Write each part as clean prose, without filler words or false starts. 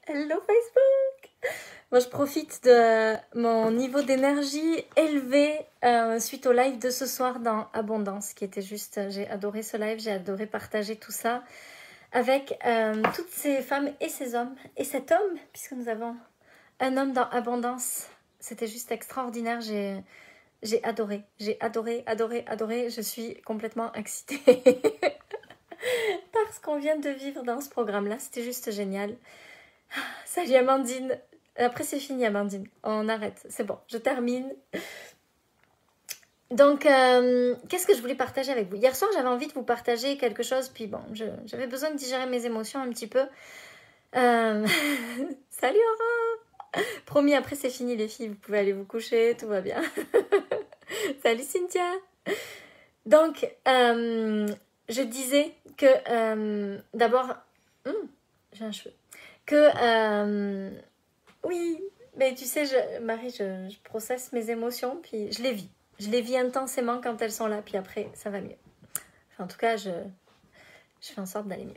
Hello Facebook. Moi je profite de mon niveau d'énergie élevé suite au live de ce soir dans Abondance qui était juste, j'ai adoré ce live, j'ai adoré partager tout ça avec toutes ces femmes et ces hommes et cet homme puisque nous avons un homme dans Abondance. C'était juste extraordinaire, j'ai adoré, adoré, je suis complètement excitée par ce qu'on vient de vivre dans ce programme-là, c'était juste génial. Salut Amandine. Après c'est fini Amandine, on arrête, c'est bon, je termine. Donc, qu'est-ce que je voulais partager avec vous? Hier soir, j'avais envie de vous partager quelque chose, puis bon, j'avais besoin de digérer mes émotions un petit peu. Salut Aurore. Promis, après c'est fini les filles, vous pouvez aller vous coucher, tout va bien. Salut Cynthia. Donc, je disais que d'abord... j'ai un cheveu. Que... oui, mais tu sais, Marie, je processe mes émotions, puis je les vis. Je les vis intensément quand elles sont là, puis après, ça va mieux. Enfin, en tout cas, je fais en sorte d'aller mieux.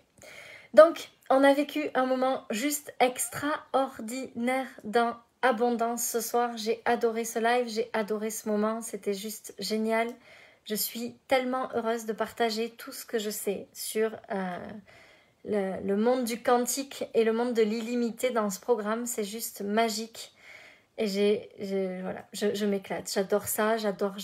Donc, on a vécu un moment juste extraordinaire dans Abondance ce soir. J'ai adoré ce live, j'ai adoré ce moment, c'était juste génial. Je suis tellement heureuse de partager tout ce que je sais sur le monde du quantique et le monde de l'illimité dans ce programme. C'est juste magique. Et voilà, je m'éclate. J'adore ça, j'adore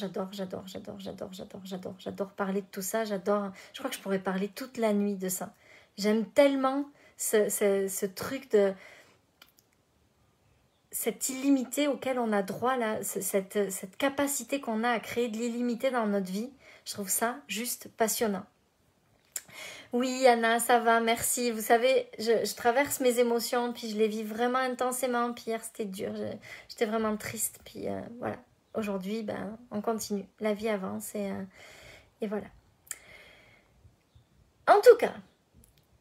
parler de tout ça. Je crois que je pourrais parler toute la nuit de ça. J'aime tellement ce truc de cette illimité auquel on a droit là, cette capacité qu'on a à créer de l'illimité dans notre vie. Je trouve ça juste passionnant. Oui, Anna, ça va, merci. Vous savez, je traverse mes émotions, puis je les vis vraiment intensément. Puis hier, c'était dur. J'étais vraiment triste. Puis voilà. Aujourd'hui, ben, on continue. La vie avance et voilà. En tout cas,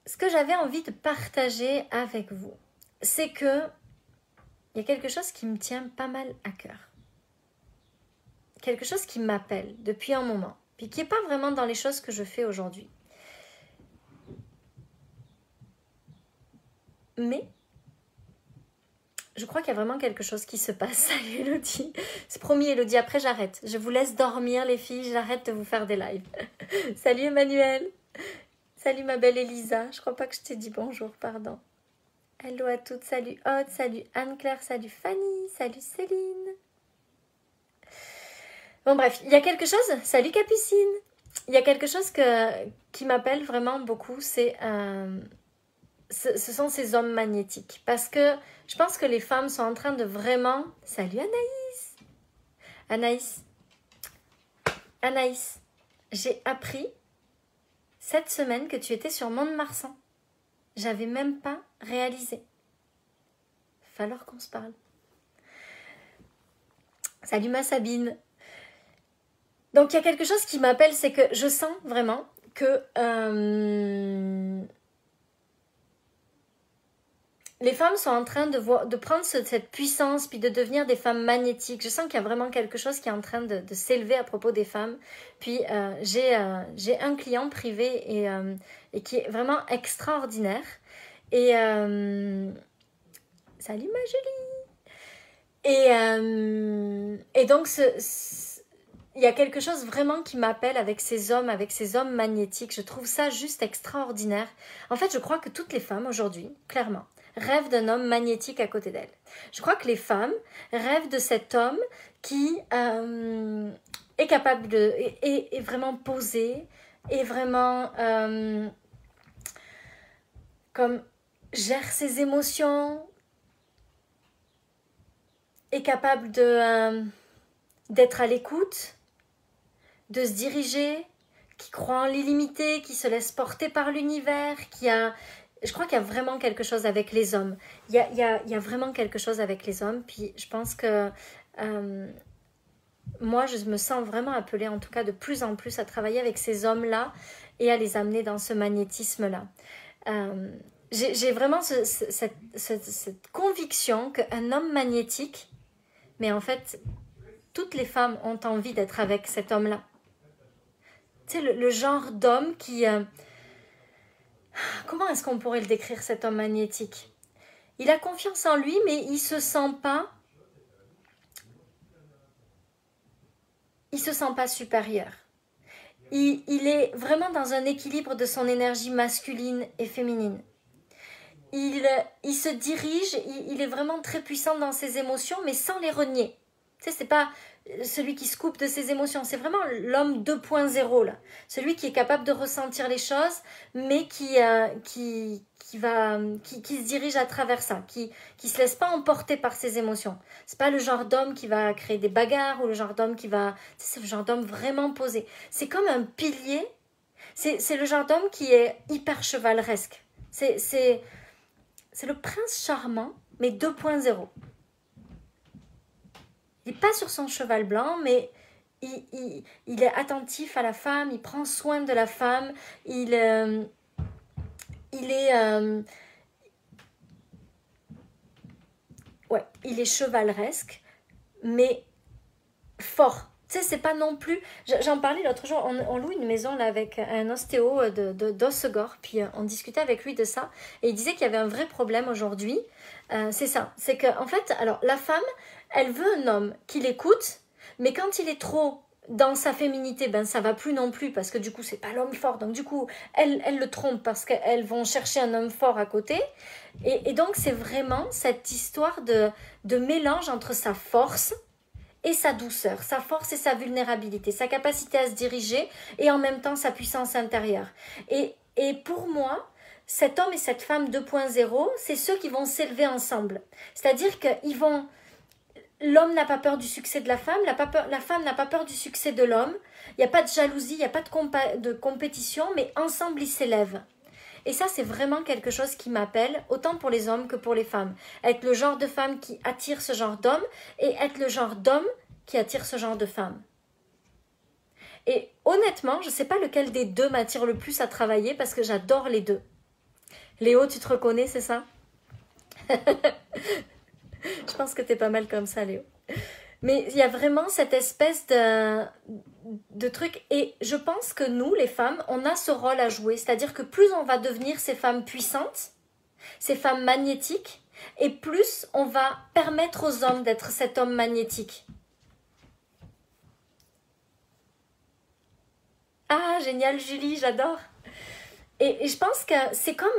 ce que j'avais envie de partager avec vous, c'est que il y a quelque chose qui me tient pas mal à cœur. Quelque chose qui m'appelle depuis un moment, puis qui n'est pas vraiment dans les choses que je fais aujourd'hui. Mais je crois qu'il y a vraiment quelque chose qui se passe. Salut Elodie. C'est promis Elodie, après j'arrête. Je vous laisse dormir les filles, j'arrête de vous faire des lives. Salut Emmanuel. Salut ma belle Elisa. Je crois pas que je t'ai dit bonjour, pardon. Hello à toutes, salut Aude, salut Anne-Claire, salut Fanny, salut Céline. Bon bref, il y a quelque chose, salut Capucine. Il y a quelque chose qui m'appelle vraiment beaucoup, c'est... ce sont ces hommes magnétiques. Parce que je pense que les femmes sont en train de vraiment... Salut Anaïs. Anaïs, j'ai appris cette semaine que tu étais sur Mont-de-Marsan. J'avais même pas réalisé. Falloir qu'on se parle. Salut ma Sabine. Donc il y a quelque chose qui m'appelle, c'est que je sens vraiment que... les femmes sont en train de prendre cette puissance puis de devenir des femmes magnétiques. Je sens qu'il y a vraiment quelque chose qui est en train de s'élever à propos des femmes. Puis j'ai un client privé et qui est vraiment extraordinaire. Et salut ma Julie. Et donc il y a quelque chose vraiment qui m'appelle avec ces hommes magnétiques. Je trouve ça juste extraordinaire. En fait, je crois que toutes les femmes aujourd'hui, clairement, rêvent d'un homme magnétique à côté d'elles. Je crois que les femmes rêvent de cet homme qui est capable de... est vraiment posé, est vraiment... comme gère ses émotions, est capable d'être à l'écoute, de se diriger, qui croit en l'illimité, qui se laisse porter par l'univers, qui a... Je crois qu'il y a vraiment quelque chose avec les hommes. Il y a vraiment quelque chose avec les hommes. Puis je pense que moi, je me sens vraiment appelée, en tout cas de plus en plus, à travailler avec ces hommes-là et à les amener dans ce magnétisme-là. J'ai vraiment cette conviction qu'un homme magnétique, mais en fait, toutes les femmes ont envie d'être avec cet homme-là. Tu sais, le genre d'homme qui... comment est-ce qu'on pourrait le décrire, cet homme magnétique ? il a confiance en lui, mais il se sent pas supérieur. Il est vraiment dans un équilibre de son énergie masculine et féminine. Il se dirige, il est vraiment très puissant dans ses émotions, mais sans les renier. Tu sais, c'est pas celui qui se coupe de ses émotions, c'est vraiment l'homme 2.0 là. Celui qui est capable de ressentir les choses, mais qui se dirige à travers ça, qui se laisse pas emporter par ses émotions. C'est pas le genre d'homme qui va créer des bagarres ou le genre d'homme qui va... C'est le genre d'homme vraiment posé. C'est comme un pilier, c'est le genre d'homme qui est hyper chevaleresque. C'est le prince charmant, mais 2.0. Il n'est pas sur son cheval blanc, mais il est attentif à la femme, il prend soin de la femme, il est chevaleresque, mais fort. Tu sais, c'est pas non plus... J'en parlais l'autre jour, on loue une maison là avec un ostéo d'Ossegor, puis on discutait avec lui de ça, et il disait qu'il y avait un vrai problème aujourd'hui. C'est ça, c'est que en fait, alors la femme, elle veut un homme qui l'écoute, mais quand il est trop dans sa féminité, ben ça va plus non plus, parce que du coup, c'est pas l'homme fort, donc du coup, elle le trompe parce qu'elles vont chercher un homme fort à côté, et donc c'est vraiment cette histoire de mélange entre sa force et sa douceur, sa force et sa vulnérabilité, sa capacité à se diriger et en même temps sa puissance intérieure. Et pour moi, cet homme et cette femme 2.0, c'est ceux qui vont s'élever ensemble. C'est-à-dire que l'homme n'a pas peur du succès de la femme n'a pas peur du succès de l'homme. Il n'y a pas de jalousie, il n'y a pas de compétition, mais ensemble ils s'élèvent. Et ça, c'est vraiment quelque chose qui m'appelle, autant pour les hommes que pour les femmes. Être le genre de femme qui attire ce genre d'homme et être le genre d'homme qui attire ce genre de femme. Et honnêtement, je ne sais pas lequel des deux m'attire le plus à travailler parce que j'adore les deux. Léo, tu te reconnais, c'est ça? Je pense que tu es pas mal comme ça, Léo. Mais il y a vraiment cette espèce de truc. Et je pense que nous, les femmes, on a ce rôle à jouer. C'est-à-dire que plus on va devenir ces femmes puissantes, ces femmes magnétiques, et plus on va permettre aux hommes d'être cet homme magnétique. Ah, génial, Julie, j'adore. Et je pense que c'est comme...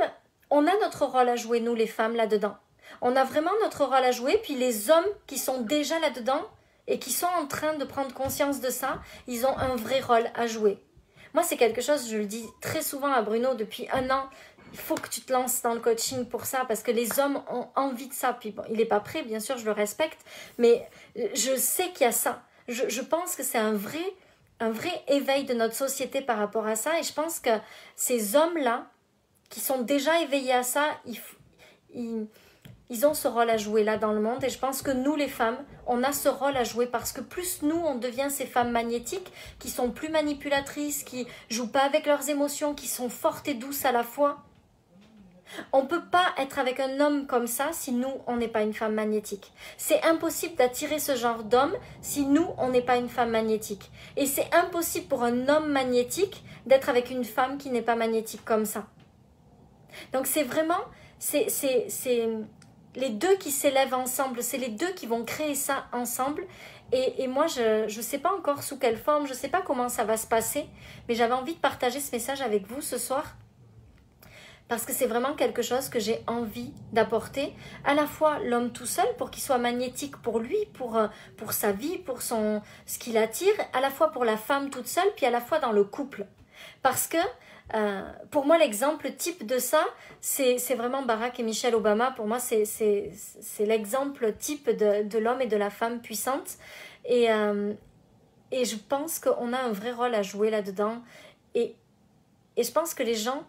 On a notre rôle à jouer, nous, les femmes, là-dedans. On a vraiment notre rôle à jouer, puis les hommes qui sont déjà là-dedans et qui sont en train de prendre conscience de ça, ils ont un vrai rôle à jouer. Moi, c'est quelque chose, je le dis très souvent à Bruno depuis 1 an, il faut que tu te lances dans le coaching pour ça, parce que les hommes ont envie de ça. Puis bon, il n'est pas prêt, bien sûr, je le respecte, mais je sais qu'il y a ça. Je pense que c'est un vrai éveil de notre société par rapport à ça, et je pense que ces hommes-là, qui sont déjà éveillés à ça, ils ont ce rôle à jouer là dans le monde, et je pense que nous les femmes, on a ce rôle à jouer parce que plus nous on devient ces femmes magnétiques qui sont plus manipulatrices, qui jouent pas avec leurs émotions, qui sont fortes et douces à la fois. On peut pas être avec un homme comme ça si nous on n'est pas une femme magnétique. C'est impossible d'attirer ce genre d'homme si nous on n'est pas une femme magnétique. Et c'est impossible pour un homme magnétique d'être avec une femme qui n'est pas magnétique comme ça. Donc c'est vraiment, c'est les deux qui s'élèvent ensemble, c'est les deux qui vont créer ça ensemble. Et moi, je ne sais pas encore sous quelle forme, je ne sais pas comment ça va se passer, mais j'avais envie de partager ce message avec vous ce soir, parce que c'est vraiment quelque chose que j'ai envie d'apporter, à la fois l'homme tout seul, pour qu'il soit magnétique pour lui, pour sa vie, pour ce qu'il attire, à la fois pour la femme toute seule, puis à la fois dans le couple. Parce que pour moi, l'exemple type de ça, c'est vraiment Barack et Michelle Obama. Pour moi, c'est l'exemple type de l'homme et de la femme puissante. Et je pense qu'on a un vrai rôle à jouer là-dedans. Et je pense que les gens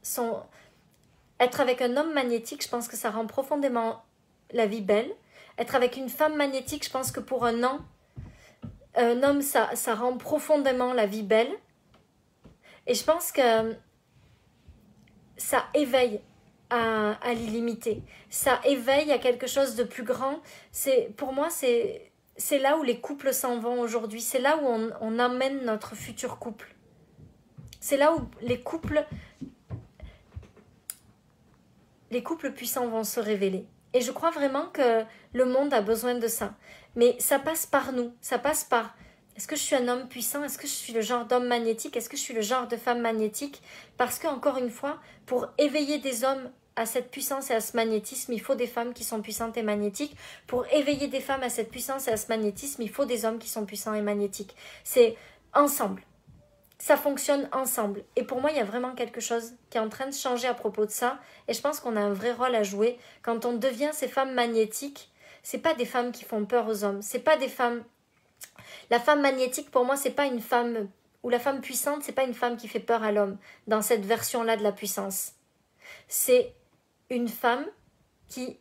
sont... Être avec un homme magnétique, je pense que ça rend profondément la vie belle. Être avec une femme magnétique, je pense que pour un homme, ça rend profondément la vie belle. Et je pense que ça éveille à l'illimité. Ça éveille à quelque chose de plus grand. Pour moi, c'est là où les couples s'en vont aujourd'hui. C'est là où on amène notre futur couple. C'est là où les couples... les couples puissants vont se révéler. Et je crois vraiment que le monde a besoin de ça. Mais ça passe par nous, ça passe par... Est-ce que je suis un homme puissant? Est-ce que je suis le genre d'homme magnétique? Est-ce que je suis le genre de femme magnétique? Parce que, encore une fois, pour éveiller des hommes à cette puissance et à ce magnétisme, il faut des femmes qui sont puissantes et magnétiques. Pour éveiller des femmes à cette puissance et à ce magnétisme, il faut des hommes qui sont puissants et magnétiques. C'est ensemble. Ça fonctionne ensemble. Et pour moi, il y a vraiment quelque chose qui est en train de changer à propos de ça. Et je pense qu'on a un vrai rôle à jouer. Quand on devient ces femmes magnétiques, c'est pas des femmes qui font peur aux hommes. C'est pas des femmes... La femme magnétique, pour moi, c'est pas une femme... Ou la femme puissante, c'est pas une femme qui fait peur à l'homme. Dans cette version-là de la puissance. C'est une femme qui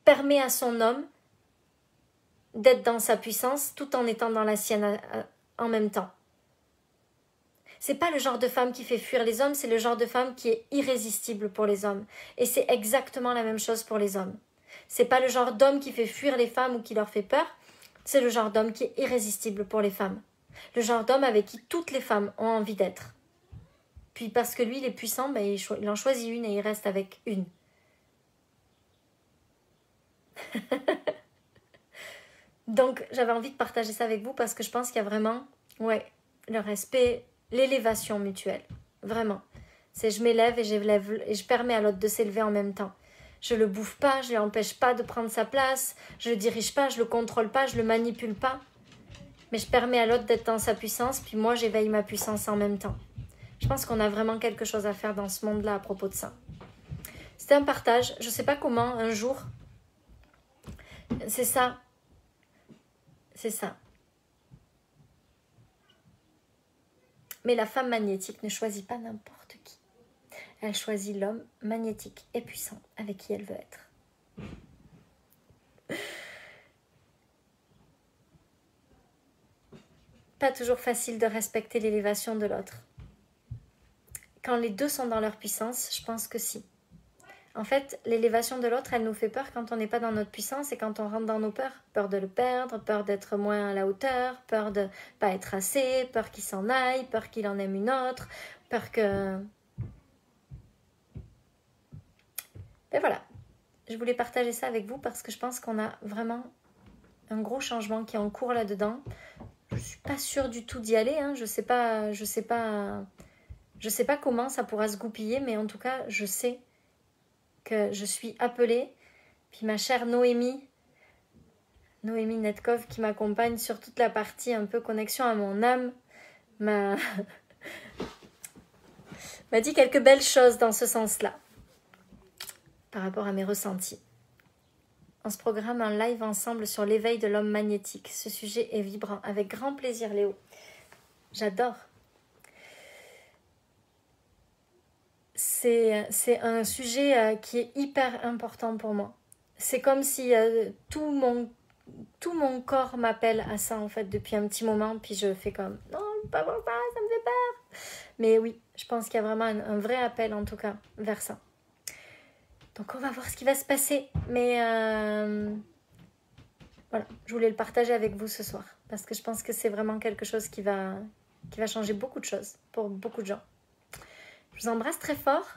permet à son homme d'être dans sa puissance tout en étant dans la sienne en même temps. C'est pas le genre de femme qui fait fuir les hommes, c'est le genre de femme qui est irrésistible pour les hommes. Et c'est exactement la même chose pour les hommes. C'est pas le genre d'homme qui fait fuir les femmes ou qui leur fait peur, c'est le genre d'homme qui est irrésistible pour les femmes. Le genre d'homme avec qui toutes les femmes ont envie d'être. Puis parce que lui, il est puissant, ben, il en choisit une et il reste avec une. Donc, j'avais envie de partager ça avec vous parce que je pense qu'il y a vraiment, le respect, l'élévation mutuelle. Vraiment. C'est je m'élève et je permets à l'autre de s'élever en même temps. Je le bouffe pas, je ne l'empêche pas de prendre sa place, je le dirige pas, je le contrôle pas, je le manipule pas. Mais je permets à l'autre d'être dans sa puissance, puis moi j'éveille ma puissance en même temps. Je pense qu'on a vraiment quelque chose à faire dans ce monde-là à propos de ça. C'était un partage, je sais pas comment, un jour. C'est ça. C'est ça. Mais la femme magnétique ne choisit pas n'importe qui. Elle choisit l'homme magnétique et puissant avec qui elle veut être. Pas toujours facile de respecter l'élévation de l'autre. Quand les deux sont dans leur puissance, je pense que si. En fait, l'élévation de l'autre, elle nous fait peur quand on n'est pas dans notre puissance et quand on rentre dans nos peurs. Peur de le perdre, peur d'être moins à la hauteur, peur de pas être assez, peur qu'il s'en aille, peur qu'il en aime une autre, peur que... Ben voilà, je voulais partager ça avec vous parce que je pense qu'on a vraiment un gros changement qui est en cours là-dedans. Je suis pas sûre du tout d'y aller, hein. Je sais pas comment ça pourra se goupiller, mais en tout cas, je sais que je suis appelée. Puis ma chère Noémie Netkov qui m'accompagne sur toute la partie un peu connexion à mon âme, m'a dit quelques belles choses dans ce sens-là, par rapport à mes ressentis. On se programme un live ensemble sur l'éveil de l'homme magnétique. Ce sujet est vibrant. Avec grand plaisir, Léo. J'adore. C'est un sujet qui est hyper important pour moi. C'est comme si tout mon corps m'appelle à ça, en fait, depuis un petit moment. Puis je fais comme, non, pas voir ça, ça me fait peur. Mais oui, je pense qu'il y a vraiment un vrai appel, en tout cas, vers ça. Donc on va voir ce qui va se passer. Mais voilà, je voulais le partager avec vous ce soir. Parce que je pense que c'est vraiment quelque chose qui va changer beaucoup de choses pour beaucoup de gens. Je vous embrasse très fort.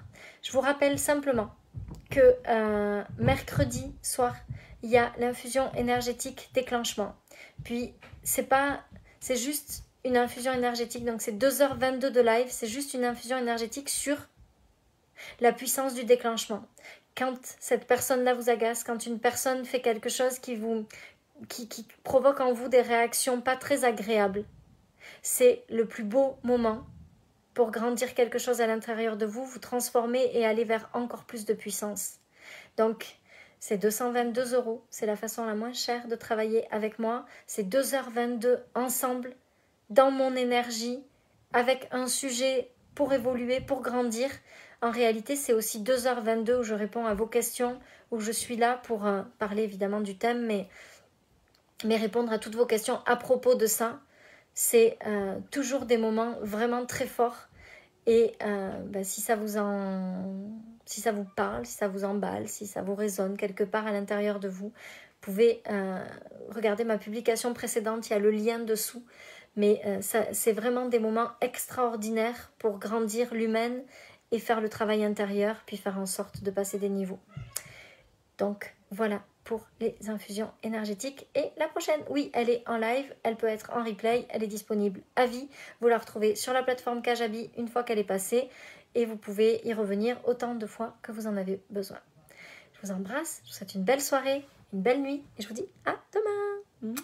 Je vous rappelle simplement que mercredi soir, il y a l'infusion énergétique déclenchement. Puis c'est juste une infusion énergétique. Donc c'est 2h22 de live. C'est juste une infusion énergétique sur la puissance du déclenchement. Quand cette personne-là vous agace, quand une personne fait quelque chose qui provoque en vous des réactions pas très agréables, c'est le plus beau moment pour grandir quelque chose à l'intérieur de vous, vous transformer et aller vers encore plus de puissance. Donc, c'est 222 €, c'est la façon la moins chère de travailler avec moi. C'est 2h22 ensemble, dans mon énergie, avec un sujet pour évoluer, pour grandir. En réalité, c'est aussi 2h22 où je réponds à vos questions, où je suis là pour parler évidemment du thème, mais répondre à toutes vos questions à propos de ça. C'est toujours des moments vraiment très forts. Et si ça vous parle, si ça vous emballe, si ça vous résonne quelque part à l'intérieur de vous, vous pouvez regarder ma publication précédente, il y a le lien dessous. Mais c'est vraiment des moments extraordinaires pour grandir l'humaine et faire le travail intérieur, puis faire en sorte de passer des niveaux. Donc voilà pour les infusions énergétiques. Et la prochaine, oui, elle est en live, elle peut être en replay, elle est disponible à vie. Vous la retrouvez sur la plateforme Kajabi une fois qu'elle est passée et vous pouvez y revenir autant de fois que vous en avez besoin. Je vous embrasse, je vous souhaite une belle soirée, une belle nuit et je vous dis à demain.